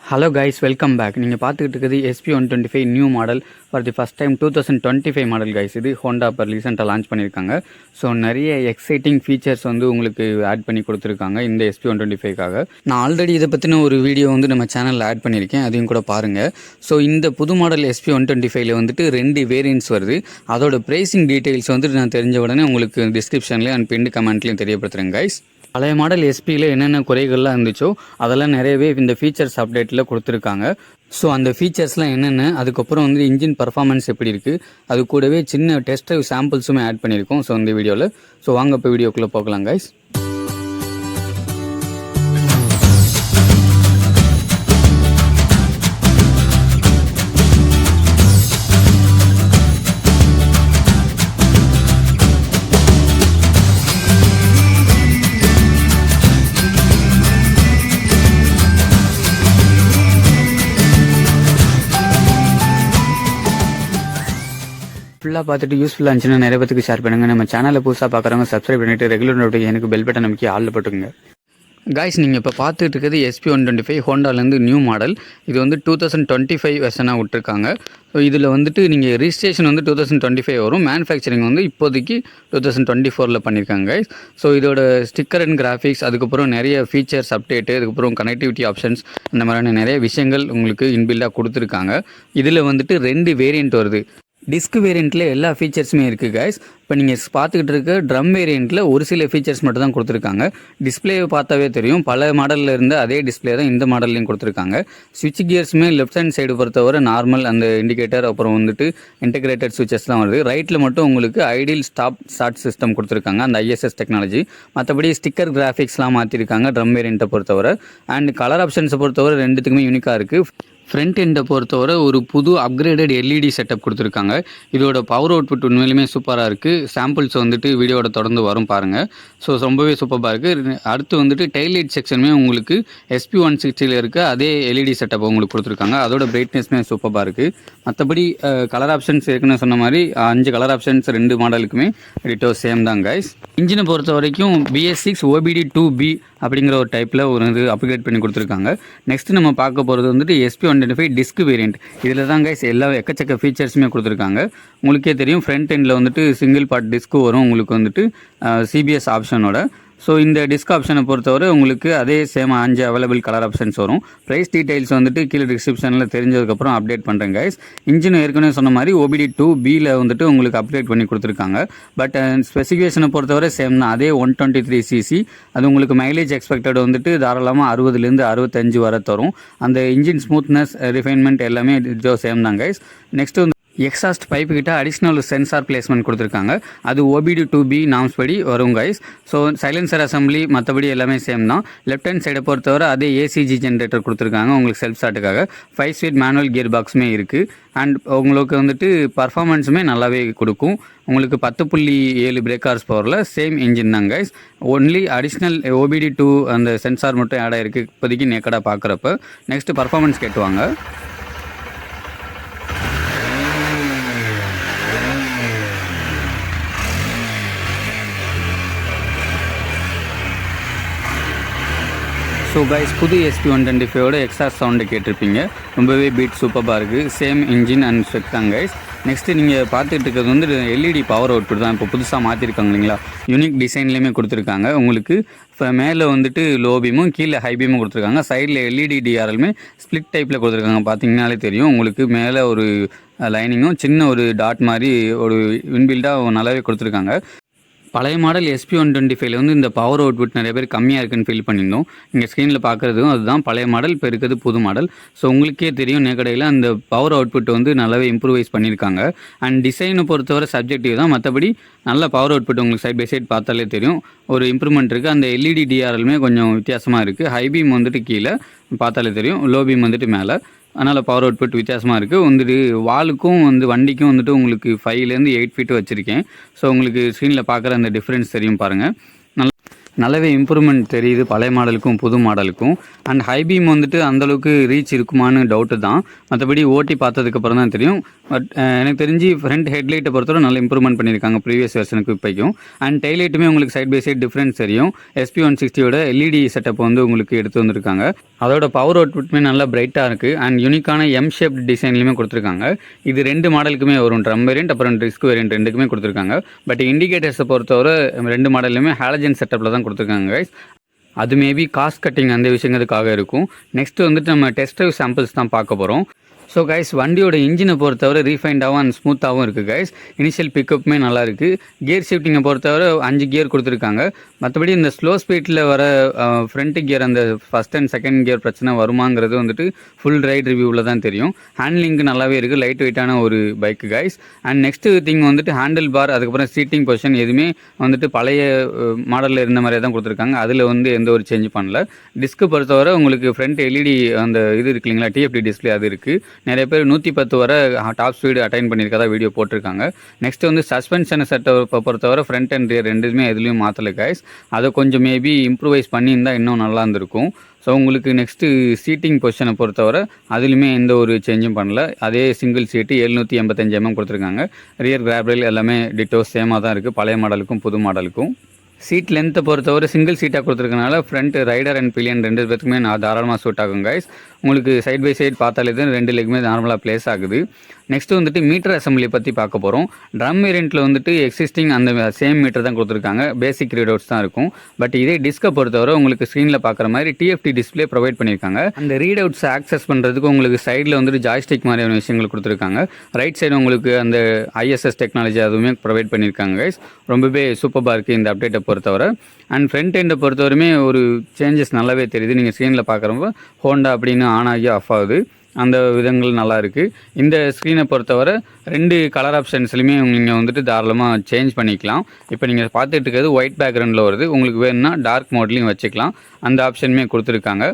Hello guys, welcome back. நீங்கள் பார்த்துக்கிட்டு இருக்கிறது SP125 new model for the first time 2025 model guys. இது Honda இப்போ ரீசெண்டாக லான்ச் பண்ணியிருக்காங்க. ஸோ நிறைய எக்ஸைட்டிங் ஃபீச்சர்ஸ் உங்களுக்கு ஆட் பண்ணி கொடுத்துருக்காங்க இந்த SP125க்காக. நான் ஆல்ரெடி இதை பற்றின ஒரு வீடியோ நம்ம சேனலில் ஆட் பண்ணியிருக்கேன், அதையும் கூட பாருங்கள். ஸோ இந்த புது மாடல் SP125ல 2 வேரியன்ட்ஸ் வருது. அதோட ப்ரைஸிங் டீட்டெயில்ஸ் நான் தெரிஞ்ச உடனே உங்களுக்கு டிஸ்கிரிப்ஷன்லேயும் அண்ட் பின் கமெண்ட்லேயும் தெரியப்படுத்துகிறேன் கைஸ். பழைய மாடல் எஸ்பியில் என்னென்ன குறைகள்லாம் இருந்துச்சோ அதெல்லாம் நிறையவே இந்த ஃபீச்சர்ஸ் அப்டேட்டில் கொடுத்துருக்காங்க. ஸோ அந்த ஃபீச்சர்ஸ்லாம் என்னென்ன, அதுக்கப்புறம் இன்ஜின் பர்ஃபார்மன்ஸ் எப்படி இருக்குது, அது கூடவே சின்ன டெஸ்ட் ட்ரைவ் சாம்பிள்ஸுமே ஆட் பண்ணியிருக்கோம் ஸோ இந்த வீடியோவில். ஸோ வாங்க இப்போ வீடியோக்குள்ளே போகலாம் கைஸ். ஃபுல்லாக பார்த்துட்டு யூஸ்ஃபுல்லாக இருந்துச்சுன்னா நிறைய பேருக்கு ஷேர் பண்ணுங்கள். நம்ம சேனலில் புதுசாக பார்க்குறவங்க சப்ஸ்கிரைப் பண்ணிவிட்டு ரெகுலர் நோட்டிஃபிகேஷனுக்கு பெல் பட்டன் நமக்கு ஆளில் போட்டுங்க. கைஸ், நீங்கள் இப்போ பார்த்துட்டு இருக்கிறது SP125 ஹோண்டாலேருந்து நியூ மாடல். இது 2025 வெர்ஷனாக விட்டுருக்காங்க. ஸோ இதில் நீங்கள் ரிஜிஸ்ட்ரேஷன் 2025 வரும். மேனுஃபேக்சரிங் இப்போதைக்கு 2024 பண்ணியிருக்காங்க கைஸ். ஸோ இதோட ஸ்டிக்கர் அண்ட் கிராஃபிக்ஸ், அதுக்கப்புறம் நிறைய ஃபீச்சர்ஸ் அப்டேட்டு, அதுக்கப்புறம் கனெக்டிவிட்டி ஆப்ஷன்ஸ், இந்த மாதிரியான நிறைய விஷயங்கள் உங்களுக்கு இன்பில்டாக கொடுத்துருக்காங்க. இதில் 2 வேரியண்ட் வருது. டிஸ்க் வேரியண்ட்டில் எல்லா ஃபீச்சர்ஸுமே இருக்குது கைஸ். இப்போ நீங்கள் பார்த்துக்கிட்டு இருக்க ட்ரம் வேரியண்ட்டில் ஒரு சில ஃபீச்சர்ஸ் மட்டும் தான் கொடுத்துருக்காங்க. டிஸ்பிளேவை பார்த்தாவே தெரியும், பல மாடலில் இருந்த அதே டிஸ்பிளே தான் இந்த மாடல்லையும் கொடுத்துருக்காங்க. ஸ்விட்ச் கியர்ஸுமே லெஃப்ட் ஹேண்ட் சைடு பொறுத்தவரை நார்மல் அந்த இண்டிகேட்டர், அப்புறம் இன்டெகிரேட்டட் ஸ்விட்சஸ் தான் வருது. ரைட்டில் மட்டும் உங்களுக்கு ஐடியல் ஸ்டாப் ஸ்டார்ட் சிஸ்டம் கொடுத்துருக்காங்க, அந்த ISS டெக்னாலஜி. மற்றபடி ஸ்டிக்கர் கிராஃபிக்ஸ்லாம் மாற்றிருக்காங்க ட்ரம் வேரியண்ட்டை பொறுத்தவரை. அண்ட் கலர் ஆப்ஷன்ஸை பொறுத்தவரை ரெண்டுத்துக்குமே யூனிக்காக இருக்குது. ஃப்ரண்ட் எண்டை பொறுத்தவரை ஒரு புது அப்கிரேடட் LED செட்டப் கொடுத்துருக்காங்க. இதோட பவர் அவுட்புட் உண்மையிலுமே சூப்பராக இருக்குது. சாம்பிள்ஸ் வீடியோட தொடர்ந்து வரும் பாருங்கள். ஸோ ரொம்பவே சூப்பராக இருக்குது. அடுத்து டெய்லைட் செக்ஷனுமே உங்களுக்கு SP160 இருக்க அதே LED செட்டப் உங்களுக்கு கொடுத்துருக்காங்க. அதோட பிரைட்னஸ்மே சூப்பராக இருக்குது. மற்றபடி கலர் ஆப்ஷன்ஸ் ஏற்கனவே சொன்ன மாதிரி 5 கலர் ஆப்ஷன்ஸ் 2 மாடலுக்குமே டிட்டோ சேம் தான் கைஸ். இன்ஜினை பொறுத்த வரைக்கும் BS6 OBD2B அப்படிங்கிற ஒரு டைப்பில் அப்கிரேட் பண்ணி கொடுத்துருக்காங்க. நெக்ஸ்ட் நம்ம பார்க்க போகிறது SP125 டிஸ்க் வேரியண்ட். இதில் தான் கைஸ் எல்லா எக்கச்சக்க ஃபீச்சர்ஸுமே கொடுத்துருக்காங்க. உங்களுக்கே தெரியும், ஃப்ரண்ட் எண்டில் சிங்கிள் பார்ட் டிஸ்க்கு வரும் உங்களுக்கு CBS ஆப்ஷனோட. ஸோ இந்த டிஸ்க் ஆப்ஷனை பொறுத்தவரை உங்களுக்கு அதே சேம் 5 அவைலபிள் கலர் ஆப்ஷன்ஸ் வரும். ப்ரைஸ் டீடைல்ஸ் கீழே டிஸ்கிரிப்ஷனில் தெரிஞ்சதுக்கப்புறம் அப்டேட் பண்ணுறேன் கைஸ். இன்ஜின் ஏற்கனவே சொன்ன மாதிரி OBD2Bயில் உங்களுக்கு அப்கிரேட் பண்ணி கொடுத்துருக்காங்க. பட் ஸ்பெசிஃபிகேஷனை பொறுத்தவரை சேம் தான், அதே 123cc. அது உங்களுக்கு மைலேஜ் எக்ஸ்பெக்டட் தாராளமாக 60லேருந்து 65 வர தரும். அந்த இன்ஜின் ஸ்மூத்னஸ், ரிஃபைன்மெண்ட் எல்லாமே சேம் தான் கைஸ். நெக்ஸ்ட் எக்ஸாஸ்ட் பைப்பு கிட்ட அடிஷ்னல் சென்சார் பிளேஸ்மெண்ட் கொடுத்துருக்காங்க. அது OBD2B நாம்ஸ் படி வரும் கைஸ். ஸோ சைலன்சர் அசம்பிளி மற்றபடி எல்லாமே சேம் தான். லெஃப்ட் ஹேண்ட் சைடை பொறுத்தவரை அதே ACG ஜென்ரேட்டர் கொடுத்துருக்காங்க உங்களுக்கு செல்ஃப் ஸ்டார்ட்டுக்காக. 5 ஸ்பீட் மேனுவல் கியர் பாக்ஸுமே இருக்குது. அண்ட் உங்களுக்கு பர்ஃபார்மன்ஸுமே நல்லாவே கொடுக்கும். உங்களுக்கு 10.7 பிரேக் ஹார்ஸ் பவரில் சேம் இன்ஜின் தான் கைஸ். ஒன்லி அடிஷ்னல் OBD2 அந்த சென்சார் மட்டும் ஆட் ஆகிருக்கு இப்போதைக்கு நேக்கடாக பார்க்குறப்ப. நெக்ஸ்ட்டு பர்ஃபார்மன்ஸ் கேட்டுவாங்க. ஸோ கைஸ், புது SP125 எக்ஸாஸ்ட் சவுண்டு கேட்டிருப்பீங்க. ரொம்பவே பீட் சூப்பராக இருக்குது. சேம் இன்ஜின் அண்ட் ஸ்பெக் தான் கைஸ். நெக்ஸ்ட்டு நீங்கள் பார்த்துட்டு இருக்கிறது LED பவர் அவுட்புட் தான் இப்போ புதுசாக மாற்றிருக்காங்க இல்லைங்களா. யூனிக் டிசைன்லேயுமே கொடுத்துருக்காங்க. உங்களுக்கு இப்போ மேலே லோ பீமும் கீழே ஹை பீமும் கொடுத்துருக்காங்க. சைடில் LED DRLமே ஸ்ப்ளிட் டைப்பில் கொடுத்துருக்காங்க. பார்த்தீங்கன்னாலே தெரியும் உங்களுக்கு மேலே ஒரு லைனிங்கும் சின்ன ஒரு டாட் மாதிரி ஒரு இன்பில்டாக நல்லாவே கொடுத்துருக்காங்க. பழைய மாடல் SP125 இந்த பவர் அவுட்புட் நிறைய பேர் கம்மியாக இருக்குன்னு ஃபீல் பண்ணியிருந்தோம். நீங்கள் ஸ்க்ரீனில் பார்க்குறதும் அதுதான் பழைய மாடல், இப்போ இருக்கிறது புது மாடல். ஸோ உங்களுக்கே தெரியும் நேக்கடையில் அந்த பவர் அவுட்புட் நல்லாவே இம்ப்ரூவைஸ் பண்ணியிருக்காங்க. அண்ட் டிசைனை பொறுத்தவரை சப்ஜெக்டிவ் தான், மற்றபடி நல்ல பவர் அவுட்புட் உங்களுக்கு சைட் பை சைட் பார்த்தாலே தெரியும் ஒரு இம்ப்ரூவ்மெண்ட் இருக்குது. அந்த LED DRLமே கொஞ்சம் வித்தியாசமாக இருக்குது. ஹை பீம் கீழே பார்த்தாலே தெரியும், லோ பீம் மேலே. அதனால் பவர் அவுட்புட் வித்தியாசமாக இருக்குது. வாலுக்கும் வண்டிக்கும் உங்களுக்கு 5லேருந்து 8 ஃபீட் வச்சுருக்கேன். ஸோ உங்களுக்கு ஸ்க்ரீனில் பார்க்குற அந்த டிஃப்ரென்ஸ் தெரியும் பாருங்கள். நல்லாவே இம்ப்ரூவ்மெண்ட் தெரியுது பழைய மாடலுக்கும் புது மாடலுக்கும். அண்ட் ஹை பீம் வந்துட்டு அந்தளவுக்கு ரீச் இருக்குமான்னு டவுட்டு தான். மற்றபடி ஓட்டி பார்த்ததுக்கப்புறம் தான் தெரியும். பட் எனக்கு தெரிஞ்சு ஃப்ரண்ட் ஹெட்லைட்டை பொறுத்தவரை நல்ல இம்ப்ரூவ்மெண்ட் பண்ணியிருக்காங்க ப்ரீவியஸ் வெர்ஷனுக்கு இப்போக்கும். அண்ட் டெய்லைட்டுமே உங்களுக்கு சைட் பை சைட் டிஃப்ரென்ஸ் தெரியும். SP160யோட LED செட்டப் வந்து உங்களுக்கு எடுத்து வந்திருக்காங்க. அதோட பவர் அவுட்புட்மே நல்லா பிரைட்டாக இருக்குது. அண்ட் யூனிக்கான எம் ஷேப் டிசைன்லையுமே கொடுத்துருக்காங்க. இது 2 மாடலுக்குமே வரும், ட்ரம் வேரியன்ட் அப்புறம் டிஸ்க் வேரியன்ட் 2க்குமே கொடுத்துருக்காங்க. பட் இண்டிகேட்டர்ஸை பொறுத்தவரை 2 மாடல்லையுமே ஹாலஜன் செட்டப்பில் தான் கொடுத்துருக்காங்க கைஸ். அது மேபி காஸ்ட் கட்டிங் அந்த விஷயங்களுக்காக இருக்கும். நெக்ஸ்ட்டு வந்துட்டு நம்ம டெஸ்ட் ட்ரைவ் சாம்பிள்ஸ் தான் பார்க்க போகிறோம். ஸோ கைஸ், வண்டியோட இன்ஜினை பொறுத்தவரை ரீஃபைண்டாகவும் அண்ட் ஸ்மூத்தாகவும் இருக்குது கைஸ். இனிஷியல் பிக்கப்புமே நல்லா இருக்குது. கியர் ஷிஃப்டிங்கை பொறுத்தவரை 5 கியர் கொடுத்துருக்காங்க. மற்றபடி இந்த ஸ்லோ ஸ்பீட்டில் வர ஃப்ரண்ட் கியர் அந்த ஃபஸ்ட் அண்ட் செகண்ட் கியர் பிரச்சனை வருமாங்கிறது வந்துட்டு ஃபுல் ரைட் ரிவ்யூவில் தான் தெரியும். ஹேண்ட்லிங்க்கு நல்லாவே இருக்குது, லைட் வெயிட்டான ஒரு bike guys. And next thing வந்துட்டு ஹேண்டில் பார், அதுக்கப்புறம் சீட்டிங் பொசிஷன் எதுவுமே வந்துட்டு பழைய மாடலில் இருந்த மாதிரியே தான் கொடுத்துருக்காங்க. அதில் வந்து எந்த ஒரு சேஞ்ச் பண்ணல. டிஸ்க்கு பொறுத்தவரை உங்களுக்கு ஃப்ரண்ட் LED அந்த இது இருக்கு இல்லைங்களா, TFT டிஸ்பிளே அது இருக்குது. நிறைய பேர் 110 வரை டாப் ஸ்பீடு அட்டைன் பண்ணியிருக்கதா வீடியோ போட்டிருக்காங்க. நெக்ஸ்ட் வந்து சஸ்பென்ஷனை செட்டை பொறுத்தவரை ஃப்ரண்ட் அண்ட் ரியர் ரெண்டுமே எதுலேயும் மாற்றலை கைஸ். அதை கொஞ்சம் மேபி இம்ப்ரூவைஸ் பண்ணியிருந்தால் இன்னும் நல்லா இருந்திருக்கும். ஸோ உங்களுக்கு நெக்ஸ்ட்டு சீட்டிங் பொசிஷனை பொறுத்தவரை அதுலேயுமே எந்த ஒரு சேஞ்சும் பண்ணல. அதே சிங்கிள் சீட்டு 785 mm கொடுத்துருக்காங்க. ரியர் கிராப் ரயில் எல்லாமே டிட்டோ சேமாக தான் இருக்குது பழைய மாடலுக்கும் புது மாடலுக்கும். சீட் லென்த்தை பொறுத்தவரை சிங்கிள் சீட்டாக கொடுத்துருக்கனால ஃப்ரண்ட் ரைடர் அண்ட் பில்லியன் 2 பேருக்குமே நான் தாராளமாக சூட் ஆகும் கைஸ். உங்களுக்கு சைட் பை சைட் பார்த்தாலே தான் 2 லெக்குமே நார்மலாக ப்ளேஸ் ஆகுது. நெக்ஸ்ட்டு வந்துட்டு மீட்டர் அசம்பிளி பற்றி பார்க்க போகிறோம். ட்ரம் வேரியண்ட்டில் வந்துட்டு எக்ஸிஸ்டிங் அந்த சேம் மீட்டர் தான் கொடுத்துருக்காங்க. பேசிக் ரீட் அவுட்ஸ் தான் இருக்கும். பட் இதே டிஸ்கை பொறுத்தவரை உங்களுக்கு ஸ்க்ரீனில் பார்க்குற மாதிரி TFT டிஸ்பிளே ப்ரொவைட் பண்ணியிருக்காங்க. அந்த ரீட் அவுட்ஸை ஆக்சஸ் பண்ணுறதுக்கு உங்களுக்கு சைடில் வந்துட்டு ஜாய்ஸ்டிக் மாதிரியான விஷயங்கள் கொடுத்துருக்காங்க. ரைட் சைடு உங்களுக்கு அந்த ISS டெக்னாலஜி அதுவுமே ப்ரொவைட் பண்ணியிருக்காங்க கைஸ். ரொம்பவே சூப்பராக இருக்குது இந்த அப்டேட்டை பொறுத்தவரை. அண்ட் ஃப்ரண்ட் எண்டை பொறுத்தவரையுமே ஒரு சேஞ்சஸ் நல்லாவே தெரியுது. நீங்கள் ஸ்க்ரீனில் பார்க்குறப்ப ஹோண்டா அப்படின்னு ஆன் ஆகி ஆஃப் ஆகுது. அந்த விதங்கள் நல்லா இருக்குது. இந்த ஸ்க்ரீனை பொறுத்தவரை 2 கலர் ஆப்ஷன்ஸ்லையுமே நீங்கள் வந்துட்டு தாராளமாக சேஞ்ச் பண்ணிக்கலாம். இப்போ நீங்கள் பார்த்துட்டு இருக்கிறது ஒயிட் பேக்ரவுண்டில் வருது. உங்களுக்கு வேணும்னா டார்க் மோட்லேயும் வச்சுக்கலாம். அந்த ஆப்ஷனுமே கொடுத்துருக்காங்க.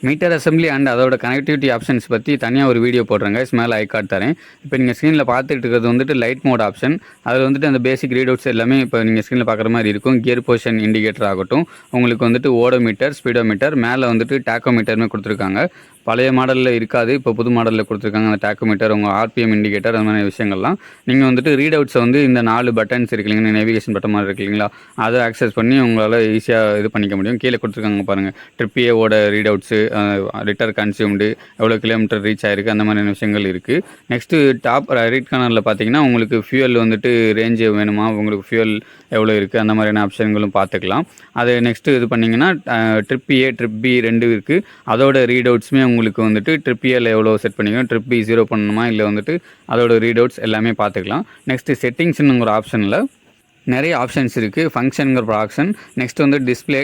மீட்டர் அசம்பிளி அண்ட் அதோட கனெக்டிவிட்டி ஆப்ஷன்ஸ் பற்றி தனியாக ஒரு வீடியோ போடுறேங்க. மேலே ஐ கார்டு தரேன். இப்போ நீங்கள் ஸ்க்ரீனில் பார்த்துட்டு இருக்கிறது வந்துட்டு லைட் மோட் ஆப்ஷன். அதில் வந்துட்டு அந்த பேசிக் ரீட் அவுட்ஸ் எல்லாமே இப்போ நீங்கள் ஸ்க்ரீனில் பார்க்குற மாதிரி இருக்கும். கியர் பொசிஷன் இண்டிகேட்டர் ஆகட்டும், உங்களுக்கு வந்துட்டு ஓடோமீட்டர், ஸ்பீடோமீட்டர், மேலே வந்துட்டு டாக்கோமீட்டருமே கொடுத்துருக்காங்க. பழைய மாடலில் இருக்காது, இப்போ புது மாடலில் கொடுத்துருக்காங்க. அந்த டாக்கோமீட்டர், உங்கள் RPM இண்டிகேட்டர், அந்த மாதிரி விஷயங்கள்லாம் நீங்கள் வந்துட்டு ரீட் அவுட்ஸை வந்து இந்த 4 பட்டன்ஸ் இருக்கு இல்லைங்களா, நேவிகேஷன் பட்டன் மாதிரி இருக்கு இல்லைங்களா, அதை ஆக்சஸ் பண்ணி உங்களால் ஈஸியாக இது பண்ணிக்க முடியும். கீழே கொடுத்துருக்காங்க பாருங்கள், ட்ரிப்பியோட ரீட் அவுட்ஸு, லிட்டர் கன்சியூம்டு, எவ்வளோ கிலோமீட்டர் ரீச் ஆகிருக்கு, அந்த மாதிரியான விஷயங்கள் இருக்குது. நெக்ஸ்ட்டு டாப் ரைட் கார்னரில் பார்த்தீங்கன்னா உங்களுக்கு ஃபியூயல் வந்துட்டு ரேஞ்சு வேணுமா, உங்களுக்கு ஃபியூயல் எவ்வளோ இருக்குது, அந்த மாதிரியான ஆப்ஷன்களும் பார்த்துக்கலாம். அது நெக்ஸ்ட்டு இது பண்ணிங்கன்னா ட்ரிப் A, ட்ரிப் B 2 இருக்குது. அதோட ரீட் அவுட்ஸுமே உங்களுக்கு வந்துட்டு ட்ரிப் Aல எவ்வளோ செட் பண்ணிக்கணும், ட்ரிப் B 0 பண்ணணுமா, இல்லை வந்துட்டு அதோட ரீட் அவுட்ஸ் எல்லாமே பார்த்துக்கலாம். நெக்ஸ்ட்டு செட்டிங்ஸ்னு ஒரு ஆப்ஷனில் நிறைய ஆப்ஷன்ஸ் இருக்குது. ஃபங்க்ஷனுங்கிற ஒரு ஆப்ஷன். நெக்ஸ்ட் வந்து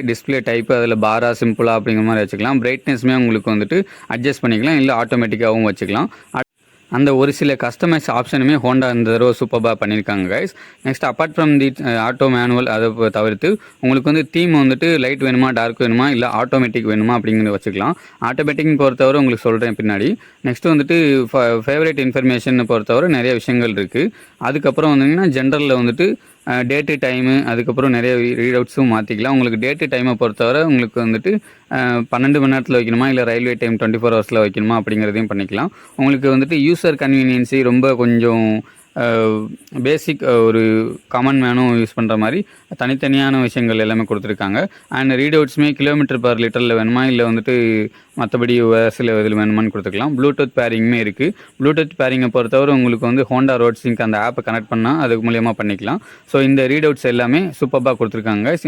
டிஸ்பிளே டைப்பு, அதில் பாரா சிம்பிளாக அப்படிங்கிற மாதிரி வச்சுக்கலாம். பிரைட்னஸ்மே உங்களுக்கு வந்துட்டு அட்ஜஸ்ட் பண்ணிக்கலாம், இல்லை ஆட்டோமேட்டிக்காகவும் வச்சுக்கலாம். அந்த ஒரு சில கஸ்டமைஸ் ஆப்ஷனுமே ஹோண்டா இந்த தடவை சூப்பராக பண்ணியிருக்காங்க guys. Next apart from the auto manual அதை தவிர்த்து உங்களுக்கு வந்து தீம் வந்துட்டு லைட் வேணுமா, டார்க் வேணுமா, இல்லை ஆட்டோமேட்டிக் வேணுமா அப்படிங்கிறத வச்சுக்கலாம். ஆட்டோமேட்டிக்னு பொறுத்தவரை உங்களுக்கு சொல்கிறேன் பின்னாடி. நெக்ஸ்ட்டு வந்துட்டு ஃபேவரேட் இன்ஃபர்மேஷன் பொறுத்தவரை நிறைய விஷயங்கள் இருக்குது. அதுக்கப்புறம் வந்தீங்கன்னா ஜென்ரலில் வந்துட்டு டேட்டு டைமு, அதுக்கப்புறம் நிறைய ரீட் அவுட்ஸும் மாற்றிக்கலாம். உங்களுக்கு டேட்டு டைமை பொறுத்தவரை உங்களுக்கு வந்துட்டு 12 மணி நேரத்தில் வைக்கணுமா, இல்லை ரயில்வே டைம் 24 ஹவர்ஸில் வைக்கணுமா அப்படிங்கிறதையும் பண்ணிக்கலாம். உங்களுக்கு வந்துட்டு யூசர் கன்வீனியன்ஸி ரொம்ப கொஞ்சம் பேசிக் ஒரு காமன் மேனும் யூஸ் பண்ணுற மாதிரி தனித்தனியான விஷயங்கள் எல்லாமே கொடுத்துருக்காங்க. அண்ட் ரீட் அவுட்ஸுமே கிலோமீட்டர் பர் லிட்டரில் வேணுமா, இல்லை வந்துட்டு மற்றபடி சில இதில் வேணுமான்னு கொடுத்துக்கலாம். ப்ளூடூத் பேரிங்குமே இருக்குது. ப்ளூடூத் பேரிங்கை பொறுத்தவரை உங்களுக்கு வந்து ஹோண்டா ரோட் சிங்க் அந்த ஆப்பை கனெக்ட் பண்ணால் அதுக்கு மூலியமாக பண்ணிக்கலாம். ஸோ இந்த ரீட் அவுட்ஸ் எல்லாமே சூப்பராக கொடுத்துருக்காங்க.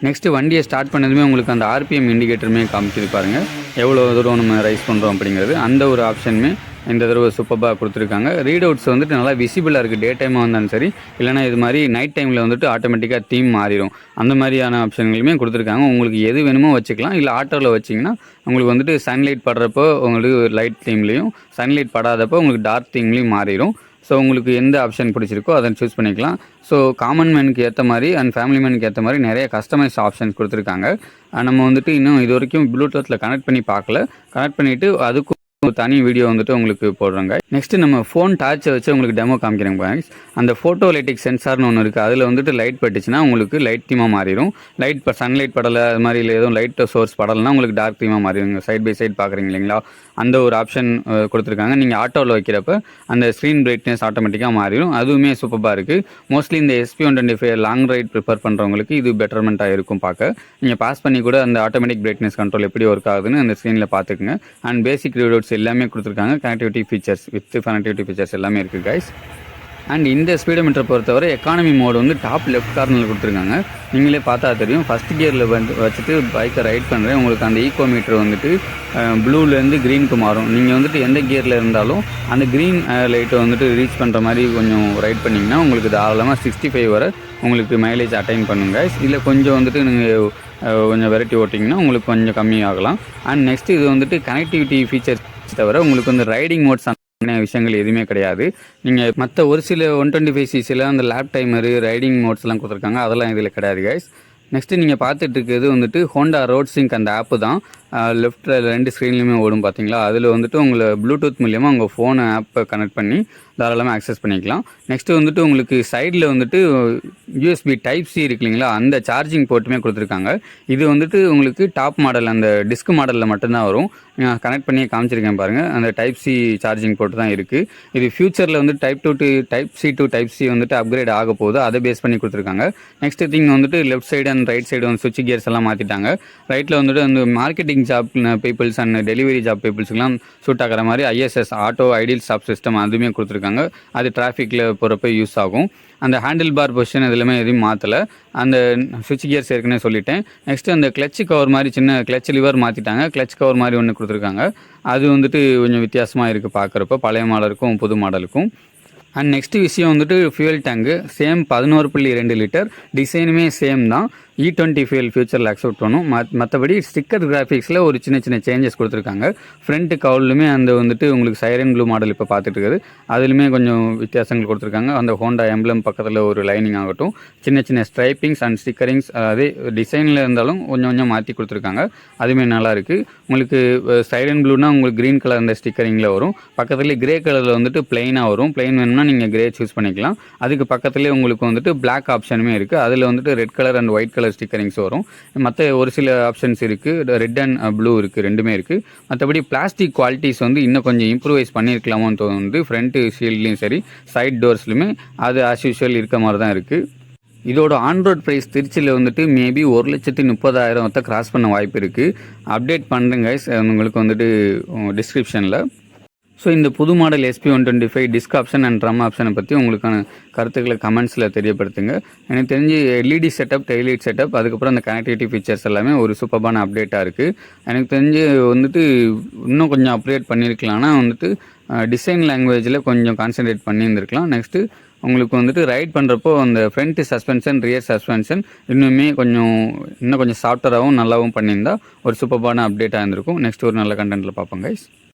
நெக்ஸ்ட்டு வண்டியை ஸ்டார்ட் பண்ணதுமே உங்களுக்கு அந்த RPM இண்டிகேட்டருமே காமிச்சிது பாருங்கள், எவ்வளோ தூரம் நம்ம ரைஸ் பண்ணுறோம் அப்படிங்கிறது. அந்த ஒரு ஆப்ஷனுமே இந்த தடவை சூப்பராக கொடுத்துருக்காங்க. ரீட் அவுட்ஸ் வந்துட்டு நல்லா விசிபிளாக இருக்குது. டே டைமாக வந்தாலும் சரி, இல்லைனா இது மாதிரி நைட் டைமில் வந்துட்டு ஆட்டோமேட்டிக்காக தீம் மாறிடும். அந்த மாதிரியான ஆப்ஷன்களுமே கொடுத்துருக்காங்க. உங்களுக்கு எது வேணுமோ வச்சுக்கலாம். இல்லை ஆட்டோவில் வச்சிங்கன்னா உங்களுக்கு வந்துட்டு சன்லைட் படுறப்போ உங்களுக்கு லைட் தீம்லேயும், சன்லைட் படாதப்போ உங்களுக்கு டார்க் தீம்லேயும் மாறிடும். ஸோ உங்களுக்கு எந்த ஆப்ஷன் பிடிச்சிருக்கோ அதை சூஸ் பண்ணிக்கலாம். ஸோ காமன் மேனுக்கு ஏற்ற மாதிரி அண்ட் ஃபேமிலி மேனுக்கு ஏற்ற மாதிரி நிறைய கஸ்டமைஸ் ஆப்ஷன்ஸ் கொடுத்துருக்காங்க. நம்ம வந்துட்டு இன்னும் இது வரைக்கும் ப்ளூடூத்தில் கனெக்ட் பண்ணி பார்க்கல. கனெக்ட் பண்ணிவிட்டு அதுக்கும் ஒரு தனி வீடியோ வந்துட்டு உங்களுக்கு போடுறோங்க. நெக்ஸ்ட் நம்ம ஃபோன் டார்ச்சை வச்சு உங்களுக்கு டெமோ காமிக்கிறேங்க. அந்த ஃபோட்டோ லைட்டிக் சென்சார்னு ஒன்று இருக்குது. அதில் வந்துட்டு லைட் பட்டுச்சுன்னா உங்களுக்கு லைட் தீமாக மாறிடும். லைட் இப்போ சன்லைட் படலை அது மாதிரி இல்லை எதுவும் லைட் சோர்ஸ் படலைன்னா உங்களுக்கு டார்க் தீமாக மாறிடுங்க. சைட் பை சைட் பார்க்குறீங்க இல்லைங்களா, அந்த ஒரு ஆப்ஷன் கொடுத்துருக்காங்க. நீங்கள் ஆட்டோவில் வைக்கிறப்ப அந்த ஸ்க்ரீன் பிரைட்னஸ் ஆட்டோமேட்டிக்காக மாறிடும். அதுவுமே சூப்பராக இருக்குது. மோஸ்ட்லி இந்த SP125 லாங் ரைட் ப்ரிஃபர் பண்ணுறவங்களுக்கு இது பெட்டர்மெண்ட்டாக இருக்கும் பார்க்க. நீங்கள் பாஸ் பண்ணி கூட அந்த ஆட்டோமேட்டிக் பிரைட்னஸ் கண்ட்ரோல் எப்படி ஒர்க் ஆகுதுன்னு அந்த ஸ்க்ரீனில் பார்த்துக்குங்க. அண்ட் பேசிக் ரீடவுட்ஸ் எல்லாமே கொடுத்துருக்காங்க. Connectivity features with connectivity features எல்லாமே இருக்குது கைஸ். அண்ட் இந்த ஸ்பீடோமீட்டரை பொறுத்தவரை எக்கானமி மோடு வந்து டாப் லெஃப்ட் கார்னரில் கொடுத்துருக்காங்க. நீங்களே பார்த்தா தெரியும். ஃபஸ்ட் கியரில் வந்து வச்சுட்டு பைக்கை ரைட் பண்ணுறேன். உங்களுக்கு அந்த ஈக்கோ மீட்டர் வந்துட்டு ப்ளூலேருந்து க்ரீனுக்கு மாறும். நீங்கள் வந்துட்டு எந்த கியரில் இருந்தாலும் அந்த க்ரீன் லைட்டை வந்துட்டு ரீச் பண்ணுற மாதிரி கொஞ்சம் ரைட் பண்ணிங்கன்னா உங்களுக்கு தாராளமாக 65 வரை உங்களுக்கு மைலேஜ் அட்டைன் பண்ணுங்க. இல்லை கொஞ்சம் வந்துட்டு நீங்கள் கொஞ்சம் வெரைட்டி ஓட்டிங்கன்னா உங்களுக்கு கொஞ்சம் கம்மியாகலாம். அண்ட் நெக்ஸ்ட் இது வந்துட்டு கனெக்டிவிட்டி ஃபீச்சர்ஸ் தவிர உங்களுக்கு வந்து ரைடிங் மோட்ஸ் விஷயங்கள் எதுவுமே கிடையாது. நீங்கள் மற்ற ஒரு சில 125cc அந்த லேப் டைமரு ரைடிங் மோட்ஸ்லாம் கொடுத்துருக்காங்க, அதெல்லாம் இதில் கிடையாது கைஸ். நெக்ஸ்ட்டு நீங்கள் பார்த்துட்டு இருக்கிறது வந்துட்டு ஹோண்டா ரோட் சிங்க் அந்த ஆப்பு தான். லெஃப்ட்டில் 2 ஸ்க்ரீன்லையுமே ஓடும் பார்த்தீங்களா. அதில் வந்துட்டு உங்களை ப்ளூடூத் மூலியமாக உங்கள் ஃபோனை ஆப்பை கனெக்ட் பண்ணி தாராளமாக ஆக்சஸ் பண்ணிக்கலாம். நெக்ஸ்ட்டு வந்துட்டு உங்களுக்கு சைடில் வந்துட்டு USB Type-C இருக்கு இல்லைங்களா, அந்த சார்ஜிங் போர்ட்டுமே கொடுத்துருக்காங்க. இது வந்துட்டு உங்களுக்கு டாப் மாடல் அந்த டிஸ்க் மாடலில் மட்டும்தான் வரும். நான் கனெக்ட் பண்ணி காமிச்சிருக்கேன் பாருங்கள். அந்த Type-C சார்ஜிங் போர்ட்டு தான் இருக்குது. இது ஃபியூச்சரில் வந்து Type-C to Type-C வந்துட்டு அப்கிரேட் ஆக போகுது. அதை பேஸ் பண்ணி கொடுத்துருக்காங்க. நெக்ஸ்ட் திங் வந்துட்டு left side and right side வந்து சுவிட்ச் கியர்ஸ் எல்லாம் மாற்றிட்டாங்க. ரைட்டில் வந்துட்டு அந்த marketing job peoples and delivery job பீப்புள்ஸ்க்குலாம் சூட் ஆகிற மாதிரி ISS auto idle stop system அதுவுமே கொடுத்துருக்காங்க. அது டிராஃபிக்கில் போகிறப்ப யூஸ் ஆகும். அந்த ஹேண்டில் பார் பொசிஷன் இதெல்லாமே எதுவும் மாற்றலை. அந்த சுவிட்ச் கியர்ஸ் ஏற்கனவே சொல்லிட்டேன். நெக்ஸ்ட்டு அந்த கிளச் கவர் மாதிரி சின்ன கிளச் லிவர் மாற்றிட்டாங்க. கிளச் கவர் மாதிரி ஒன்று கொடுத்துருக்காங்க. அது வந்துட்டு கொஞ்சம் வித்தியாசமாக இருக்குது பார்க்குறப்ப பழைய மாடலுக்கும் புது மாடலுக்கும். அண்ட் நெக்ஸ்ட் விஷயம் வந்துட்டு ஃபியூல் டேங்கு சேம் 11.2 லிட்டர். டிசைனுமே சேம் தான். E20 ஃபியூல் ஃபியூச்சரில் அக்செப்ட் பண்ணும். மற்றபடி ஸ்டிக்கர் கிராஃபிக்ஸில் ஒரு சின்ன சேஞ்சஸ் கொடுத்துருக்காங்க. ஃப்ரண்ட் கவுலுமே அந்த வந்துட்டு உங்களுக்கு சைரன் ப்ளூ மாடல் இப்போ பார்த்துட்டு இருக்குது. அதுலேயுமே கொஞ்சம் வித்தியாசங்கள் கொடுத்துருக்காங்க. அந்த ஹோண்டா எம்ப்ளம் பக்கத்தில் ஒரு லைனிங் ஆகட்டும், சின்ன ஸ்ட்ரைப்பிங்ஸ் அண்ட் ஸ்டிக்கரிங்ஸ் அதே டிசைனில் இருந்தாலும் கொஞ்சம் மாற்றி கொடுத்துருக்காங்க. அதுவுமே நல்லாயிருக்கு. உங்களுக்கு சைரன் ப்ளூனா உங்களுக்கு க்ரீன் கலர் அந்த ஸ்டிக்கரிங்கில் வரும். பக்கத்துலேயே கிரே கலரில் வந்துட்டு பிளெயினாக வரும். பிளெயின் வேணும்னா நீங்கள் கிரே சூஸ் பண்ணிக்கலாம். அதுக்கு பக்கத்துலேயே உங்களுக்கு வந்துட்டு பிளாக் ஆப்ஷனுமே இருக்குது. அதில் வந்துட்டு red colour and white colour stickerings வரும். மற்ற ஒரு சில ஆப்ஷன்ஸ் இருக்குது. ரெட் அண்ட் ப்ளூ இருக்குது, ரெண்டுமே இருக்குது. மற்றபடி பிளாஸ்டிக் குவாலிட்டிஸ் வந்து இன்னும் கொஞ்சம் இம்ப்ரூவைஸ் பண்ணியிருக்கலாமோன்னு தோணுது. ஃப்ரண்ட் ஷீல்ட்லேயும் சரி சைட் டோர்ஸ்லையுமே அது ஆஸ் யூஷுவல் இருக்க மாதிரி தான் இருக்குது. இதோட ஆன்ரோட் ப்ரைஸ் திருச்சியில் வந்துட்டு மேபி 1,30,000 கிராஸ் பண்ண வாய்ப்பு இருக்குது. அப்டேட் பண்ணுறேங்க கைஸ் உங்களுக்கு வந்துட்டு டிஸ்கிரிப்ஷனில். ஸோ இந்த புது model SP125 disk option and drum ஆப்ஷனை பற்றி உங்களுக்கான கருத்துக்களை கமெண்ட்ஸில் தெரியப்படுத்துங்க. எனக்கு தெரிஞ்சு LED செட்டப், டெய்லைட் செட்டப், அதுக்கப்புறம் அந்த கனெக்டிவிட்டி ஃபீச்சர்ஸ் எல்லாமே ஒரு சூப்பரான அப்டேட்டாக இருக்குது. எனக்கு தெரிஞ்சு வந்துட்டு இன்னும் கொஞ்சம் அப்டேட் பண்ணியிருக்கலாம்னா வந்துட்டு டிசைன் லாங்குவேஜில் கொஞ்சம் கான்சன்ட்ரேட் பண்ணியிருந்துருக்கலாம். நெக்ஸ்ட்டு உங்களுக்கு வந்துட்டு ரைட் பண்ணுறப்போ அந்த ஃப்ரண்ட் சஸ்பென்ஷன், ரியர் சஸ்பென்ஷன் இன்னும் கொஞ்சம் சாஃப்ட்வேராகவும் நல்லாவும் பண்ணியிருந்தால் ஒரு சூப்பரான அப்டேட்டாக இருந்திருக்கும். நெக்ஸ்ட் ஒரு நல்ல கண்டென்ட்டில் பார்ப்போம் கைஸ்.